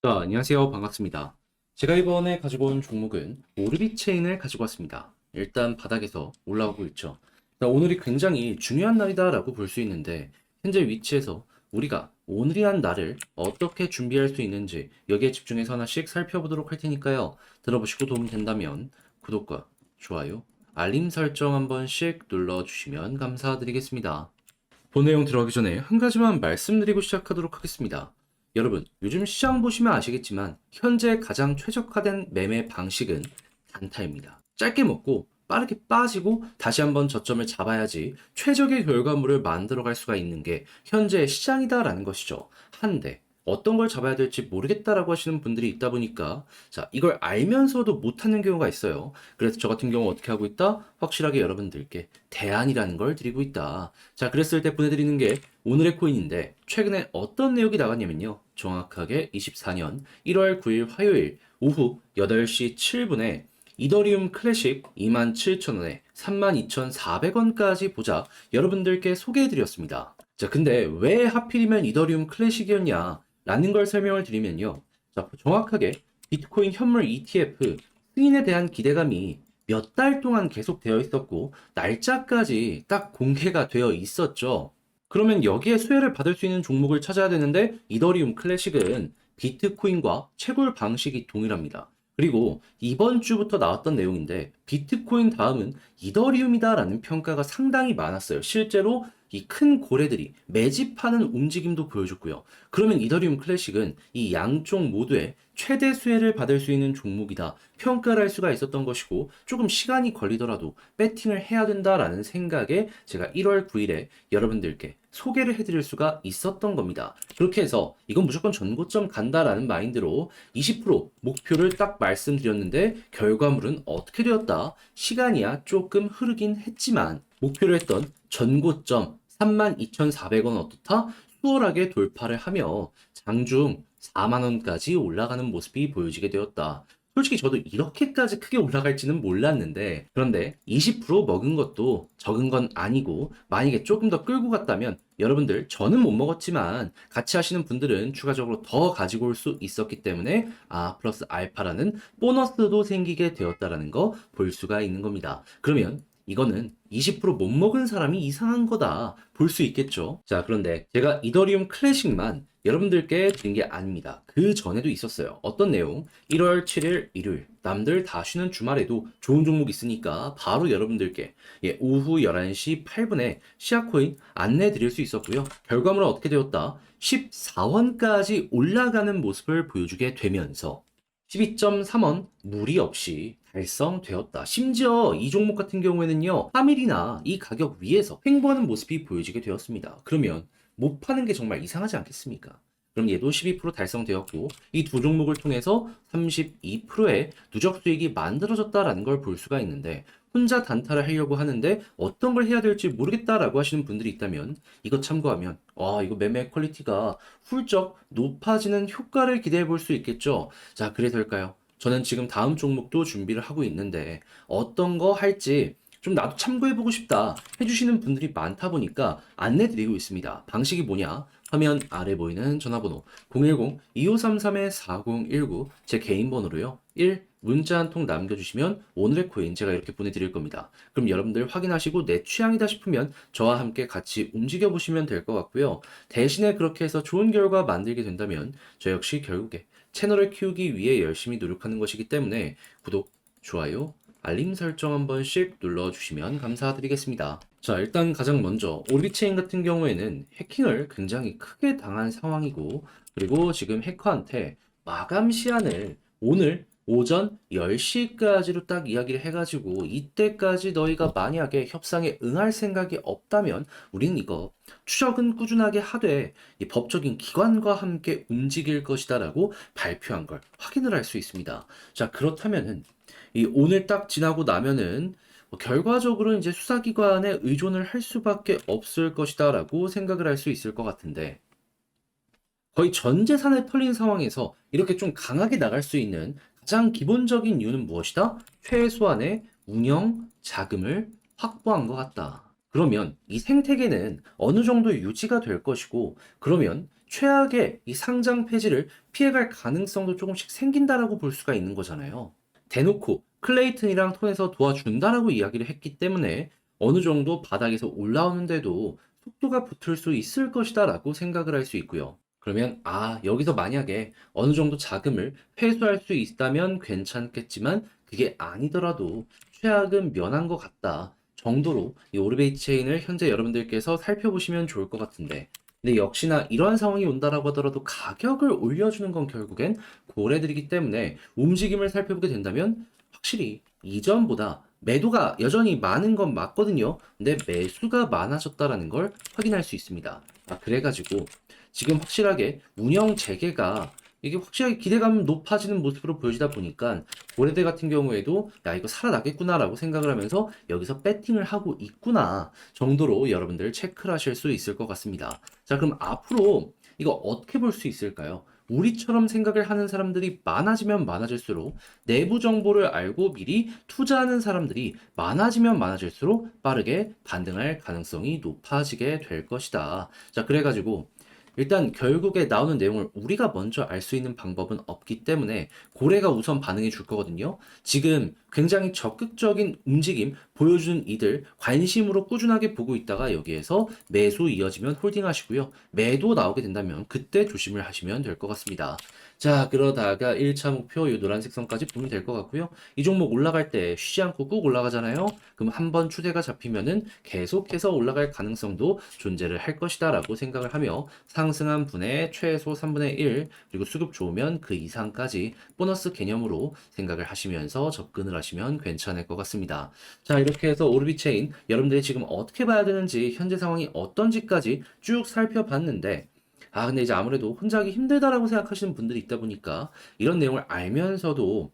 자, 안녕하세요. 반갑습니다. 제가 이번에 가지고 온 종목은 오르비 체인을 가지고 왔습니다. 일단 바닥에서 올라오고 있죠. 자, 오늘이 굉장히 중요한 날이다라고 볼 수 있는데 현재 위치에서 우리가 오늘이란 날을 어떻게 준비할 수 있는지 여기에 집중해서 하나씩 살펴보도록 할 테니까요. 들어보시고 도움이 된다면 구독과 좋아요, 알림 설정 한 번씩 눌러주시면 감사드리겠습니다. 본 내용 들어가기 전에 한 가지만 말씀드리고 시작하도록 하겠습니다. 여러분, 요즘 시장 보시면 아시겠지만 현재 가장 최적화된 매매 방식은 단타입니다. 짧게 먹고 빠르게 빠지고 다시 한번 저점을 잡아야지 최적의 결과물을 만들어갈 수가 있는 게 현재 시장이다라는 것이죠. 한데 어떤 걸 잡아야 될지 모르겠다라고 하시는 분들이 있다 보니까 자, 이걸 알면서도 못하는 경우가 있어요. 그래서 저 같은 경우 어떻게 하고 있다? 확실하게 여러분들께 대안이라는 걸 드리고 있다. 자, 그랬을 때 보내드리는 게 오늘의 코인인데 최근에 어떤 내용이 나갔냐면요. 정확하게 24년 1월 9일 화요일 오후 8시 7분에 이더리움 클래식 27,000원에 32,400원까지 보자 여러분들께 소개해드렸습니다. 자, 근데 왜 하필이면 이더리움 클래식이었냐? 라는 걸 설명을 드리면요. 자, 정확하게 비트코인 현물 ETF 승인에 대한 기대감이 몇 달 동안 계속 되어 있었고, 날짜까지 딱 공개가 되어 있었죠. 그러면 여기에 수혜를 받을 수 있는 종목을 찾아야 되는데, 이더리움 클래식은 비트코인과 채굴 방식이 동일합니다. 그리고 이번 주부터 나왔던 내용인데, 비트코인 다음은 이더리움이다라는 평가가 상당히 많았어요. 실제로 이 큰 고래들이 매집하는 움직임도 보여줬고요. 그러면 이더리움 클래식은 이 양쪽 모두에 최대 수혜를 받을 수 있는 종목이다. 평가를 할 수가 있었던 것이고 조금 시간이 걸리더라도 배팅을 해야 된다라는 생각에 제가 1월 9일에 여러분들께 소개를 해드릴 수가 있었던 겁니다. 그렇게 해서 이건 무조건 전고점 간다라는 마인드로 20% 목표를 딱 말씀드렸는데 결과물은 어떻게 되었다? 시간이야 조금 흐르긴 했지만 목표로 했던 전고점 32,400원 어떻다? 수월하게 돌파를 하며 장중 4만원까지 올라가는 모습이 보여지게 되었다. 솔직히 저도 이렇게까지 크게 올라갈지는 몰랐는데 그런데 20% 먹은 것도 적은 건 아니고 만약에 조금 더 끌고 갔다면 여러분들 저는 못 먹었지만 같이 하시는 분들은 추가적으로 더 가지고 올 수 있었기 때문에 플러스 알파라는 보너스도 생기게 되었다라는 거 볼 수가 있는 겁니다. 그러면 이거는 20%못 먹은 사람이 이상한 거다 볼 수 있겠죠. 자, 그런데 제가 이더리움 클래식만 여러분들께 드린 게 아닙니다. 그 전에도 있었어요. 어떤 내용? 1월 7일 일요일 남들 다 쉬는 주말에도 좋은 종목 있으니까 바로 여러분들께 오후 11시 8분에 시아코인 안내 드릴 수 있었고요. 결과물은 어떻게 되었다? 14원까지 올라가는 모습을 보여주게 되면서 12.3원 무리 없이 달성되었다. 심지어 이 종목 같은 경우에는요, 3일이나 이 가격 위에서 횡보하는 모습이 보여지게 되었습니다. 그러면 못 파는 게 정말 이상하지 않겠습니까? 그럼 얘도 12% 달성되었고 이 두 종목을 통해서 32%의 누적 수익이 만들어졌다라는 걸 볼 수가 있는데 혼자 단타를 하려고 하는데 어떤 걸 해야 될지 모르겠다라고 하시는 분들이 있다면 이거 참고하면 이거 매매 퀄리티가 훌쩍 높아지는 효과를 기대해 볼 수 있겠죠. 자, 그래서일까요? 저는 지금 다음 종목도 준비를 하고 있는데 어떤 거 할지 좀 나도 참고해보고 싶다 해주시는 분들이 많다 보니까 안내드리고 있습니다. 방식이 뭐냐? 화면 아래 보이는 전화번호 010-2533-4019 제 개인 번호로요. 1. 문자 한 통 남겨주시면 오늘의 코인 제가 이렇게 보내드릴 겁니다. 그럼 여러분들 확인하시고 내 취향이다 싶으면 저와 함께 같이 움직여보시면 될 것 같고요. 대신에 그렇게 해서 좋은 결과 만들게 된다면 저 역시 결국에 채널을 키우기 위해 열심히 노력하는 것이기 때문에 구독, 좋아요, 알림 설정 한 번씩 눌러주시면 감사드리겠습니다. 자, 일단 가장 먼저 오르비체인 같은 경우에는 해킹을 굉장히 크게 당한 상황이고 그리고 지금 해커한테 마감 시한을 오늘 오전 10시까지로 딱 이야기를 해가지고 이때까지 너희가 만약에 협상에 응할 생각이 없다면 우리는 이거 추적은 꾸준하게 하되 이 법적인 기관과 함께 움직일 것이다 라고 발표한 걸 확인을 할 수 있습니다. 자, 그렇다면은 이 오늘 딱 지나고 나면은 결과적으로 이제 수사기관에 의존을 할 수밖에 없을 것이다 라고 생각을 할 수 있을 것 같은데 거의 전 재산을 털린 상황에서 이렇게 좀 강하게 나갈 수 있는 가장 기본적인 이유는 무엇이다? 최소한의 운영 자금을 확보한 것 같다. 그러면 이 생태계는 어느 정도 유지가 될 것이고, 그러면 최악의 이 상장 폐지를 피해갈 가능성도 조금씩 생긴다라고 볼 수가 있는 거잖아요. 대놓고 클레이튼이랑 톤에서 도와준다라고 이야기를 했기 때문에 어느 정도 바닥에서 올라오는데도 속도가 붙을 수 있을 것이다라고 생각을 할 수 있고요. 그러면 여기서 만약에 어느 정도 자금을 회수할 수 있다면 괜찮겠지만 그게 아니더라도 최악은 면한 것 같다 정도로 이 오르베이 체인을 현재 여러분들께서 살펴보시면 좋을 것 같은데, 근데 역시나 이러한 상황이 온다라고 하더라도 가격을 올려주는 건 결국엔 고래들이기 때문에 움직임을 살펴보게 된다면 확실히 이전보다 매도가 여전히 많은 건 맞거든요. 근데 매수가 많아졌다라는 걸 확인할 수 있습니다. 그래가지고 지금 확실하게 운영 재개가 이게 확실하게 기대감 높아지는 모습으로 보여지다 보니까 고래대 같은 경우에도 야 이거 살아나겠구나라고 생각을 하면서 여기서 배팅을 하고 있구나 정도로 여러분들 체크를 하실 수 있을 것 같습니다. 자, 그럼 앞으로 이거 어떻게 볼 수 있을까요? 우리처럼 생각을 하는 사람들이 많아지면 많아질수록 내부 정보를 알고 미리 투자하는 사람들이 많아지면 많아질수록 빠르게 반등할 가능성이 높아지게 될 것이다. 자, 그래가지고 일단 결국에 나오는 내용을 우리가 먼저 알 수 있는 방법은 없기 때문에 고래가 우선 반응해 줄 거거든요. 지금 굉장히 적극적인 움직임 보여주는 이들 관심으로 꾸준하게 보고 있다가 여기에서 매수 이어지면 홀딩 하시고요. 매도 나오게 된다면 그때 조심을 하시면 될 것 같습니다. 자, 그러다가 1차 목표 이 노란색 선까지 보면 될 것 같고요. 이 종목 올라갈 때 쉬지 않고 꾹 올라가잖아요. 그럼 한번 추세가 잡히면은 계속해서 올라갈 가능성도 존재를 할 것이다 라고 생각을 하며 상승한 분의 최소 3분의 1 그리고 수급 좋으면 그 이상까지 보너스 개념으로 생각을 하시면서 접근을 하시면 괜찮을 것 같습니다. 자, 이렇게 해서 오르비체인 여러분들이 지금 어떻게 봐야 되는지 현재 상황이 어떤지까지 쭉 살펴봤는데, 근데 이제 아무래도 혼자 하기 힘들다라고 생각하시는 분들이 있다 보니까 이런 내용을 알면서도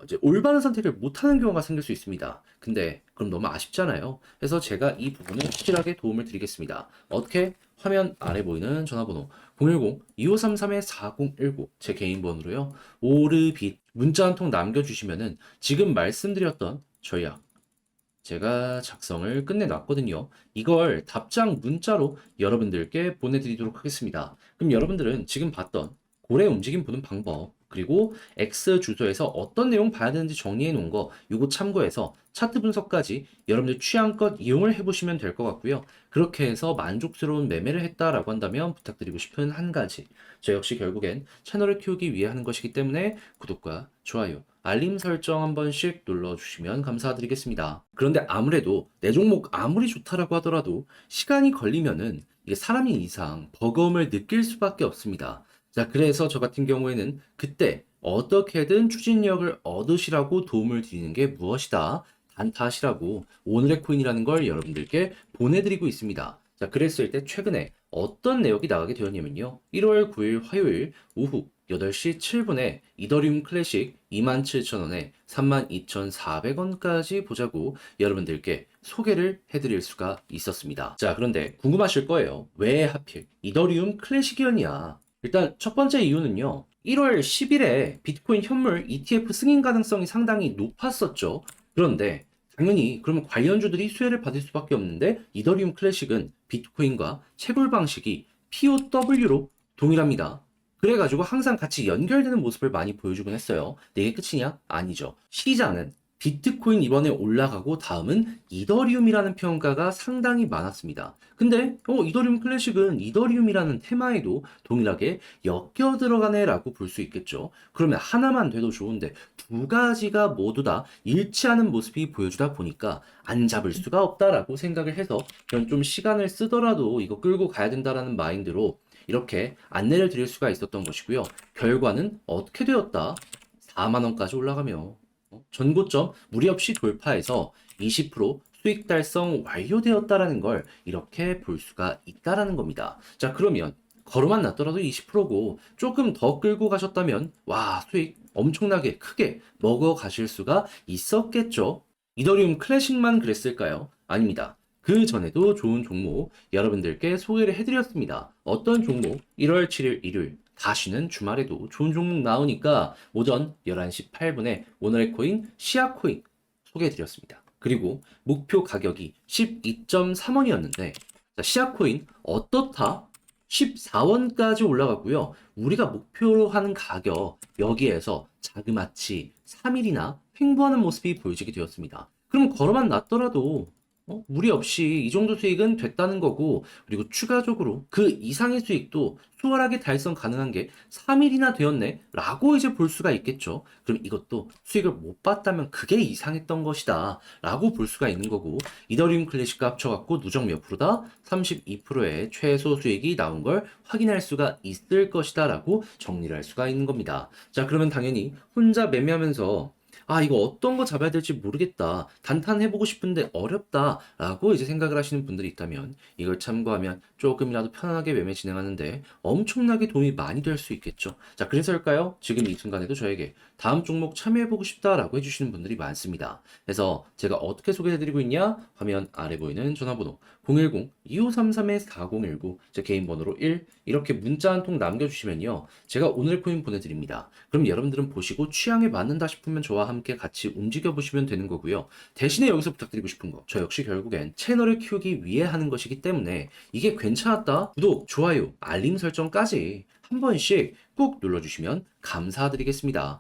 이제 올바른 선택을 못하는 경우가 생길 수 있습니다. 근데 그럼 너무 아쉽잖아요. 그래서 제가 이 부분을 확실하게 도움을 드리겠습니다. 어떻게? 화면 아래 보이는 전화번호 010-2533-4019 제 개인 번호로요. 오르빗 문자 한 통 남겨주시면은 지금 말씀드렸던 전략 제가 작성을 끝내놨거든요. 이걸 답장 문자로 여러분들께 보내드리도록 하겠습니다. 그럼 여러분들은 지금 봤던 고래 움직임 보는 방법, 그리고 X 주소에서 어떤 내용 봐야 되는지 정리해 놓은 거, 요거 참고해서 차트 분석까지 여러분들 취향껏 이용을 해보시면 될 것 같고요. 그렇게 해서 만족스러운 매매를 했다라고 한다면 부탁드리고 싶은 한 가지. 저 역시 결국엔 채널을 키우기 위해 하는 것이기 때문에 구독과 좋아요, 알림 설정 한 번씩 눌러주시면 감사드리겠습니다. 그런데 아무래도 내 종목 아무리 좋다라고 하더라도 시간이 걸리면은 이게 사람인 이상 버거움을 느낄 수밖에 없습니다. 자, 그래서 저 같은 경우에는 그때 어떻게든 추진력을 얻으시라고 도움을 드리는 게 무엇이다. 단타하시라고 오늘의 코인이라는 걸 여러분들께 보내드리고 있습니다. 자, 그랬을 때 최근에 어떤 내역이 나가게 되었냐면요. 1월 9일 화요일 오후 8시 7분에 이더리움 클래식 27,000원에 32,400원까지 보자고 여러분들께 소개를 해드릴 수가 있었습니다. 자, 그런데 궁금하실 거예요. 왜 하필 이더리움 클래식이었냐? 일단 첫 번째 이유는요. 1월 10일에 비트코인 현물 ETF 승인 가능성이 상당히 높았었죠. 그런데 당연히 그러면 관련주들이 수혜를 받을 수밖에 없는데 이더리움 클래식은 비트코인과 채굴 방식이 POW로 동일합니다. 그래가지고 항상 같이 연결되는 모습을 많이 보여주곤 했어요. 근데 이게 끝이냐? 아니죠. 시장은 비트코인 이번에 올라가고 다음은 이더리움이라는 평가가 상당히 많았습니다. 근데 이더리움 클래식은 이더리움이라는 테마에도 동일하게 엮여 들어가네 라고 볼 수 있겠죠. 그러면 하나만 돼도 좋은데 두 가지가 모두 다 일치하는 모습이 보여주다 보니까 안 잡을 수가 없다라고 생각을 해서 그럼 좀 시간을 쓰더라도 이거 끌고 가야 된다라는 마인드로 이렇게 안내를 드릴 수가 있었던 것이고요. 결과는 어떻게 되었다? 4만 원까지 올라가며 전고점 무리 없이 돌파해서 20% 수익 달성 완료되었다라는 걸 이렇게 볼 수가 있다라는 겁니다. 자, 그러면 걸어만 놨더라도 20%고 조금 더 끌고 가셨다면 와, 수익 엄청나게 크게 먹어 가실 수가 있었겠죠. 이더리움 클래식만 그랬을까요? 아닙니다. 그 전에도 좋은 종목 여러분들께 소개를 해드렸습니다. 어떤 종목? 1월 7일 일요일 다시는 주말에도 좋은 종목 나오니까 오전 11시 8분에 오늘의 코인 시아코인 소개해드렸습니다. 그리고 목표 가격이 12.3원이었는데 시아코인 어떻다? 14원까지 올라갔고요. 우리가 목표로 하는 가격 여기에서 자그마치 3일이나 횡보하는 모습이 보여지게 되었습니다. 그럼 걸어만 놨더라도 무리 없이 이 정도 수익은 됐다는 거고, 그리고 추가적으로 그 이상의 수익도 수월하게 달성 가능한 게 3일이나 되었네 라고 이제 볼 수가 있겠죠. 그럼 이것도 수익을 못 봤다면 그게 이상했던 것이다 라고 볼 수가 있는 거고, 이더리움 클래식과 합쳐갖고 누적 몇 프로다? 32%의 최소 수익이 나온 걸 확인할 수가 있을 것이다 라고 정리를 할 수가 있는 겁니다. 자, 그러면 당연히 혼자 매매하면서 이거 어떤 거 잡아야 될지 모르겠다. 단탄 해보고 싶은데 어렵다. 라고 이제 생각을 하시는 분들이 있다면 이걸 참고하면 조금이라도 편안하게 매매 진행하는데 엄청나게 도움이 많이 될 수 있겠죠. 자, 그래서일까요? 지금 이 순간에도 저에게 다음 종목 참여해보고 싶다라고 해주시는 분들이 많습니다. 그래서 제가 어떻게 소개해드리고 있냐? 화면 아래 보이는 전화번호 010-2533-4019 제 개인 번호로 1 이렇게 문자 한 통 남겨주시면요. 제가 오늘 코인 보내드립니다. 그럼 여러분들은 보시고 취향에 맞는다 싶으면 저와 함께 같이 움직여 보시면 되는 거고요. 대신에 여기서 부탁드리고 싶은 거, 저 역시 결국엔 채널을 키우기 위해 하는 것이기 때문에 이게 괜찮았다, 구독, 좋아요, 알림 설정까지 한 번씩 꾹 눌러주시면 감사드리겠습니다.